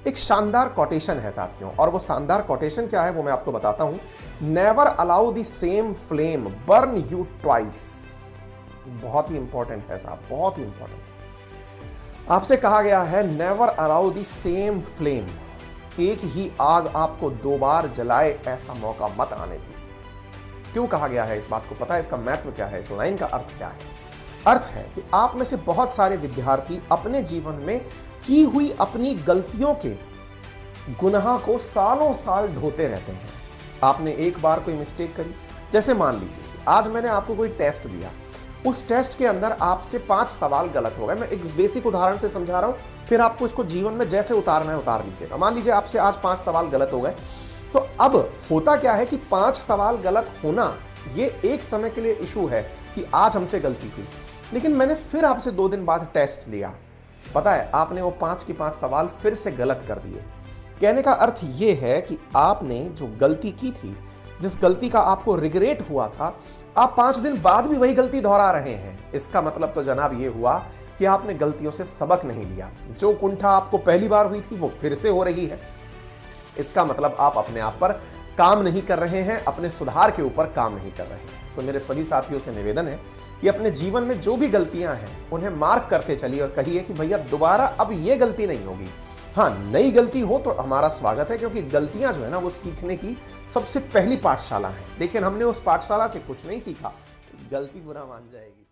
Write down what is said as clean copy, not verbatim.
एक शानदार कोटेशन है साथियों, और वो शानदार कोटेशन क्या है वो मैं आपको बताता हूं। Never allow the same flame burn you twice. बहुत ही इंपॉर्टेंट है साहब, बहुत ही इंपॉर्टेंट। आपसे कहा गया है never allow the same flame, एक ही आग आपको दो बार जलाए ऐसा मौका मत आने दीजिए। क्यों कहा गया है इस बात को पता है? इसका महत्व क्या है? इस लाइन का अर्थ क्या है? अर्थ है कि आप में से बहुत सारे विद्यार्थी अपने जीवन में की हुई अपनी गलतियों के गुनाह को सालों साल ढोते रहते हैं। आपने एक बार कोई मिस्टेक करी, जैसे मान लीजिए आज मैंने आपको कोई टेस्ट दिया, उस टेस्ट के अंदर आपसे 5 सवाल गलत हो गए। मैं एक बेसिक उदाहरण से समझा रहा हूं, फिर आपको इसको जीवन में जैसे उतारना है उतार लीजिएगा। मान लीजिए आपसे आज 5 सवाल गलत हो गए, तो अब होता क्या है कि 5 सवाल गलत होना ये एक समय के लिए इशू है कि आज हमसे गलती हुई, लेकिन मैंने फिर आपसे 2 दिन बाद टेस्ट लिया, पता है आपने वो 5 के 5 सवाल फिर से गलत कर दिए। कहने का अर्थ ये है कि आपने जो गलती की थी, जिस गलती का आपको रिग्रेट हुआ था, आप 5 दिन बाद भी वही गलती दोहरा रहे हैं। इसका मतलब तो जनाब ये हुआ कि आपने गलतियों से सबक नहीं लिया। जो कुंठा आपको पहली बार हुई थी वो फिर से हो रही है। इसका मतलब आप अपने आप पर काम नहीं कर रहे हैं, अपने सुधार के ऊपर काम नहीं कर रहे हैं। तो मेरे सभी साथियों से निवेदन है कि अपने जीवन में जो भी गलतियां हैं उन्हें मार्क करते चलिए और कहिए कि भैया दोबारा अब ये गलती नहीं होगी। हाँ, नई गलती हो तो हमारा स्वागत है, क्योंकि गलतियां जो है ना वो सीखने की सबसे पहली पाठशाला है। लेकिन हमने उस पाठशाला से कुछ नहीं सीखा, गलती बुरा मान जाएगी।